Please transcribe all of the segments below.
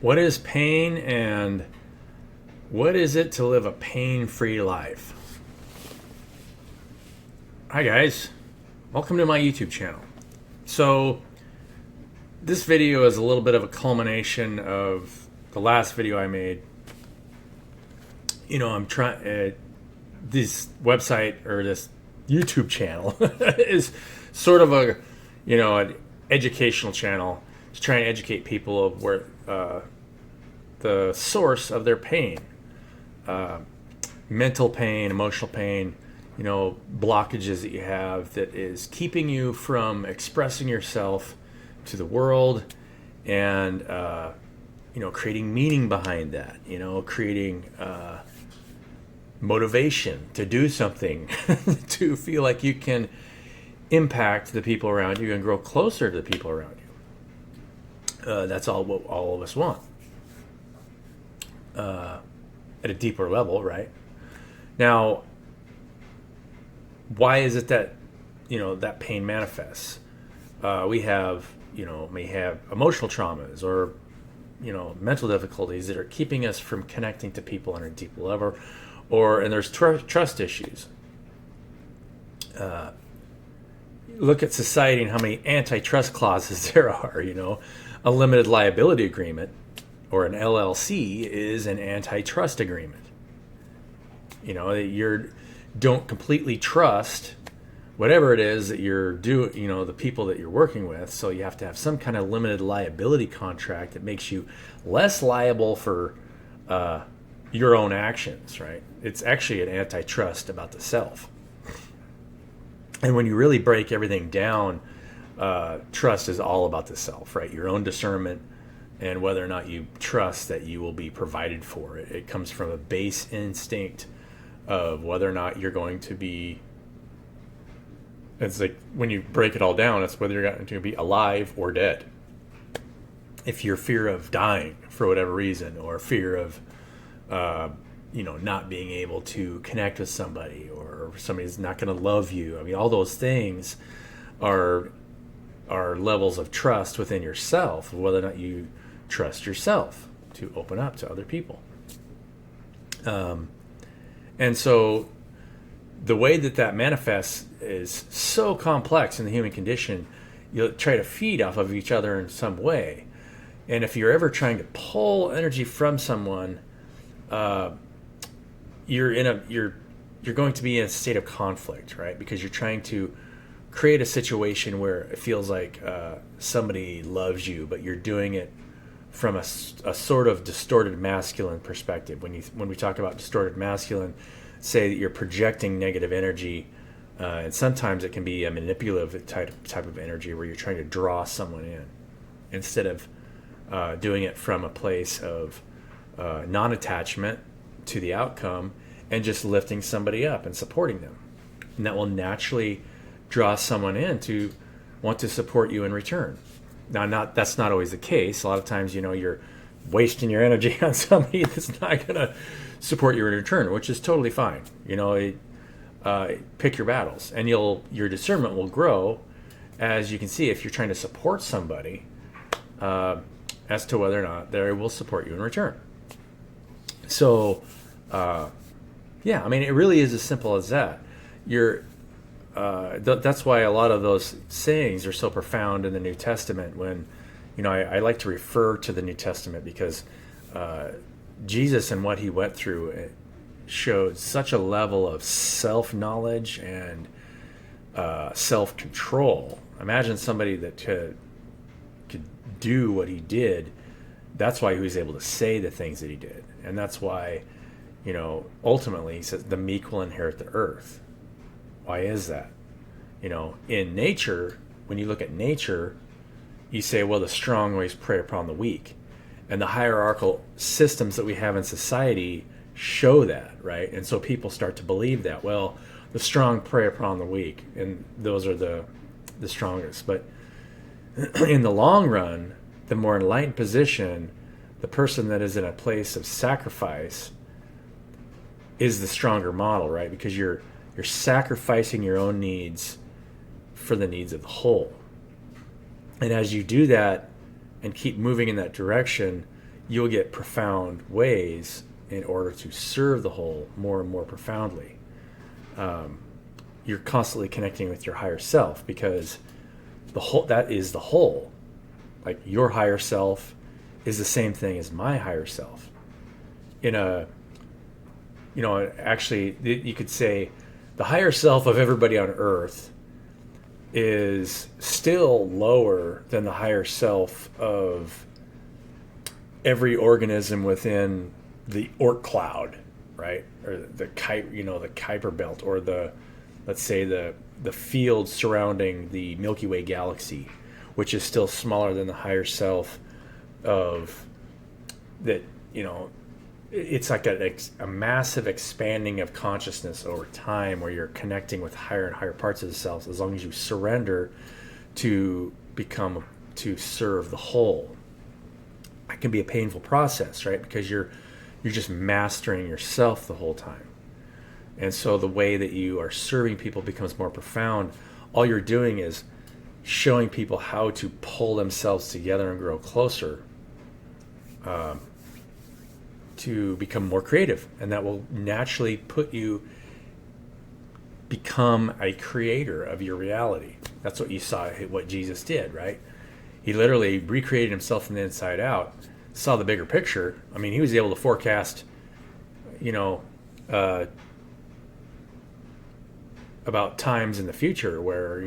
What is pain and what is it to live a pain-free life? Hi guys, welcome to my YouTube channel. So this video is a little bit of a culmination of the last video I made. I'm trying this website or this YouTube channel is sort of an educational channel to try and educate people of where the source of their pain, mental pain, emotional pain, blockages that you have that is keeping you from expressing yourself to the world and, creating meaning behind that, creating motivation to do something, to feel like you can impact the people around you and grow closer to the people around you. That's all what all of us want at a deeper level, right? Now, why is it that that pain manifests? We have may have emotional traumas or mental difficulties that are keeping us from connecting to people on a deeper level, and there's trust issues. Look at society and how many antitrust clauses there are. A limited liability agreement or an LLC is an antitrust agreement. You don't completely trust whatever it is that you're doing, the people that you're working with. So you have to have some kind of limited liability contract that makes you less liable for your own actions, right? It's actually an antitrust about the self. And when you really break everything down, trust is all about the self, right? Your own discernment and whether or not you trust that you will be provided for. It comes from a base instinct of whether or not you're going to be. It's like when you break it all down, it's whether you're going to be alive or dead. If your fear of dying for whatever reason, or fear of not being able to connect with somebody, or somebody's not going to love you. I mean, all those things are levels of trust within yourself, whether or not you trust yourself to open up to other people. And so the way that manifests is so complex in the human condition. You'll try to feed off of each other in some way. And if you're ever trying to pull energy from someone, you're going to be in a state of conflict, right? Because you're trying to create a situation where it feels like somebody loves you, but you're doing it from a sort of distorted masculine perspective. When we talk about distorted masculine, say that you're projecting negative energy, and sometimes it can be a manipulative type of energy where you're trying to draw someone in instead of doing it from a place of non-attachment to the outcome and just lifting somebody up and supporting them. And that will naturally draw someone in to want to support you in return. Now, that's not always the case. A lot of times, you're wasting your energy on somebody that's not going to support you in return, which is totally fine. Pick your battles, and your discernment will grow as you can see if you're trying to support somebody as to whether or not they will support you in return. So, it really is as simple as that. That's why a lot of those sayings are so profound in the New Testament. When, I like to refer to the New Testament because Jesus and what he went through showed such a level of self-knowledge and self-control. Imagine somebody that could do what he did. That's why he was able to say the things that he did. And that's why, ultimately he says the meek will inherit the earth. Why is that? In nature, when you look at nature, you say, well, the strong always prey upon the weak. And the hierarchical systems that we have in society show that, right? And so people start to believe that, well, the strong prey upon the weak, and those are the strongest. But in the long run, the more enlightened position, the person that is in a place of sacrifice is the stronger model, right? Because you're sacrificing your own needs for the needs of the whole. And as you do that and keep moving in that direction, you'll get profound ways in order to serve the whole more and more profoundly. You're constantly connecting with your higher self, because the whole, that is the whole. Like, your higher self is the same thing as my higher self. Actually, you could say the higher self of everybody on Earth is still lower than the higher self of every organism within the Oort cloud, right? Or the Kuiper belt, or let's say the field surrounding the Milky Way galaxy, which is still smaller than the higher self of that. It's like a massive expanding of consciousness over time, where you're connecting with higher and higher parts of the self, as long as you surrender to serve the whole. It can be a painful process, right? Because you're just mastering yourself the whole time. And so the way that you are serving people becomes more profound. All you're doing is showing people how to pull themselves together and grow closer, to become more creative. And that will naturally become a creator of your reality. That's what you saw, what Jesus did, right? He literally recreated himself from the inside out, saw the bigger picture. I mean, he was able to forecast, about times in the future where,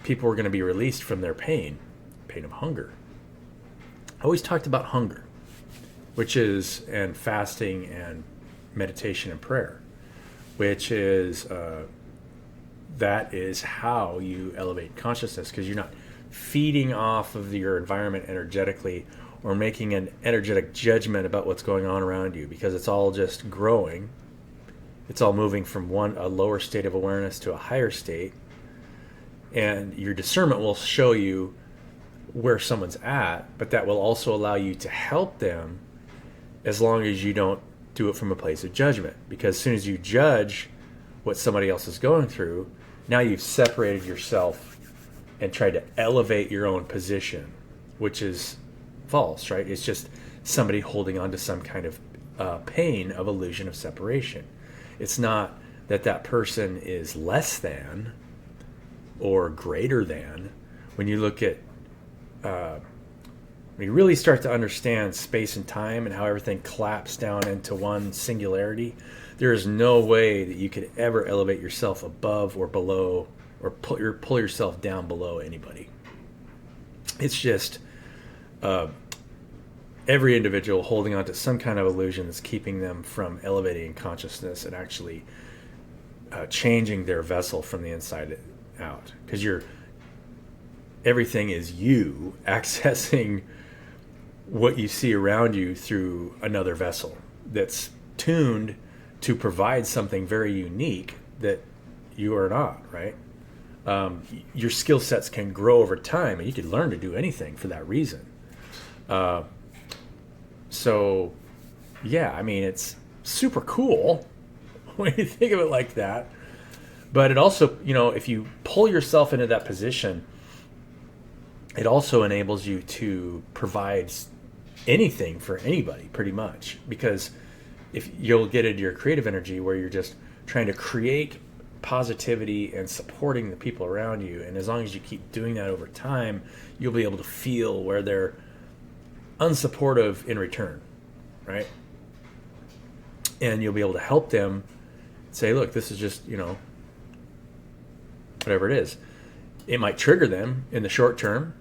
people were going to be released from their pain of hunger. I always talked about hunger, and fasting and meditation and prayer, which is, that is how you elevate consciousness, because you're not feeding off of your environment energetically or making an energetic judgment about what's going on around you, because it's all just growing. It's all moving from a lower state of awareness to a higher state. And your discernment will show you where someone's at, but that will also allow you to help them, as long as you don't do it from a place of judgment. Because as soon as you judge what somebody else is going through, now you've separated yourself and tried to elevate your own position, which is false, right? It's just somebody holding on to some kind of pain of illusion of separation. It's not that person is less than or greater than. When you look at, when you really start to understand space and time and how everything collapsed down into one singularity, there is no way that you could ever elevate yourself above or below, or pull yourself down below anybody. It's just every individual holding on to some kind of illusion that's keeping them from elevating consciousness and actually changing their vessel from the inside out. Because everything is you accessing what you see around you through another vessel that's tuned to provide something very unique that you are not, right? Your skill sets can grow over time, and you can learn to do anything for that reason. So, yeah, I mean, it's super cool when you think of it like that. But it also, if you pull yourself into that position, it also enables you to provide anything for anybody, pretty much. Because if you'll get into your creative energy where you're just trying to create positivity and supporting the people around you, and as long as you keep doing that over time, you'll be able to feel where they're unsupportive in return, right? And you'll be able to help them say, look, this is just, whatever it is. It might trigger them in the short term,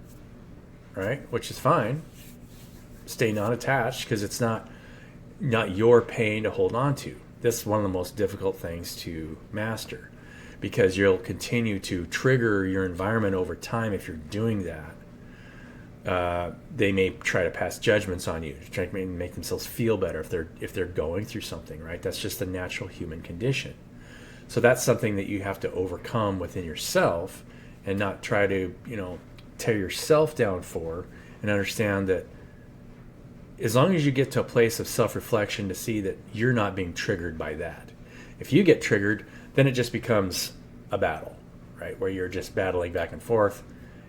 right? Which is fine. Stay non-attached, because it's not your pain to hold on to. This is one of the most difficult things to master, because you'll continue to trigger your environment over time if you're doing that. They may try to pass judgments on you to try to make themselves feel better if they're going through something, right? That's just the natural human condition. So that's something that you have to overcome within yourself, and not try to, tear yourself down for, and understand that as long as you get to a place of self-reflection to see that you're not being triggered by that. If you get triggered, then it just becomes a battle, right? Where you're just battling back and forth,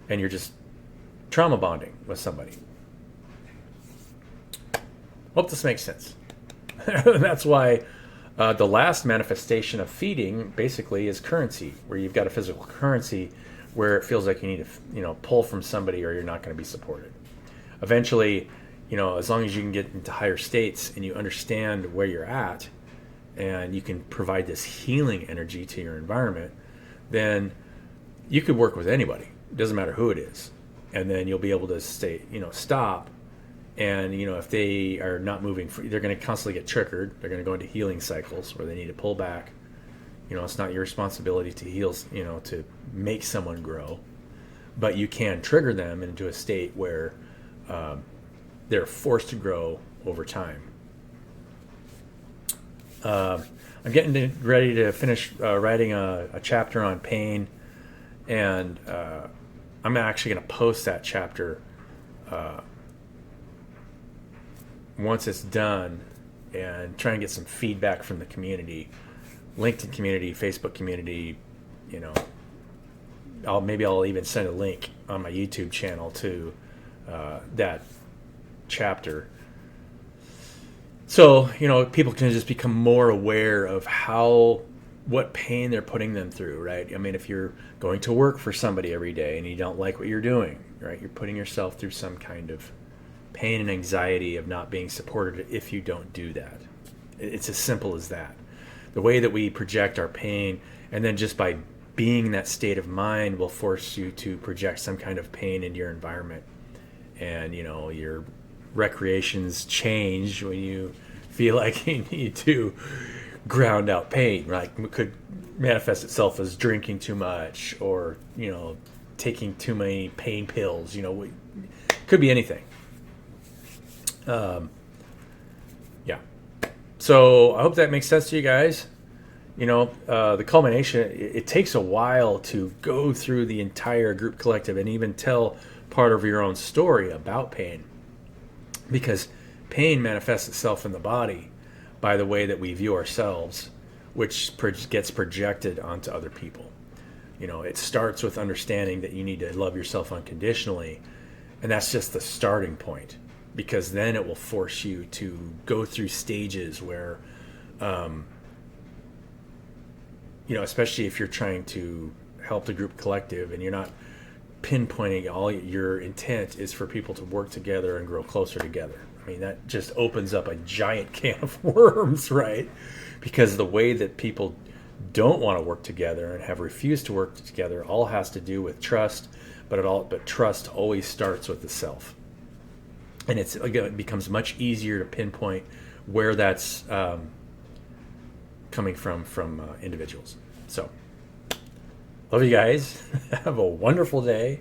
and you're just trauma bonding with somebody. Hope this makes sense. That's why the last manifestation of feeding basically is currency, where you've got a physical currency where it feels like you need to, pull from somebody or you're not going to be supported. Eventually, as long as you can get into higher states and you understand where you're at and you can provide this healing energy to your environment, then you could work with anybody. It doesn't matter who it is. And then you'll be able to stop. And, if they are not moving, they're going to constantly get triggered. They're going to go into healing cycles where they need to pull back. It's not your responsibility to heal, to make someone grow. But you can trigger them into a state where they're forced to grow over time. I'm getting ready to finish writing a chapter on pain. And I'm actually going to post that chapter once it's done and try and get some feedback from the community, LinkedIn community, Facebook community. I'll even send a link on my YouTube channel to that chapter. So, people can just become more aware of what pain they're putting them through, right? I mean, if you're going to work for somebody every day and you don't like what you're doing, right? You're putting yourself through some kind of pain and anxiety of not being supported if you don't do that. It's as simple as that. The way that we project our pain, and then just by being in that state of mind, will force you to project some kind of pain into your environment. And, your recreations change when you feel like you need to ground out pain, right? It could manifest itself as drinking too much or, taking too many pain pills, could be anything. Yeah. So I hope that makes sense to you guys. The culmination, it takes a while to go through the entire group collective and even tell part of your own story about pain, because pain manifests itself in the body by the way that we view ourselves, which gets projected onto other people. It starts with understanding that you need to love yourself unconditionally, and that's just the starting point, because then it will force you to go through stages where, especially if you're trying to help the group collective and you're not pinpointing all your intent is for people to work together and grow closer together. I mean, that just opens up a giant can of worms, right? Because the way that people don't want to work together and have refused to work together all has to do with trust, but trust always starts with the self. And it becomes much easier to pinpoint where that's coming from individuals. So, love you guys. Have a wonderful day,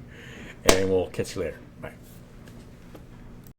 and we'll catch you later. Bye.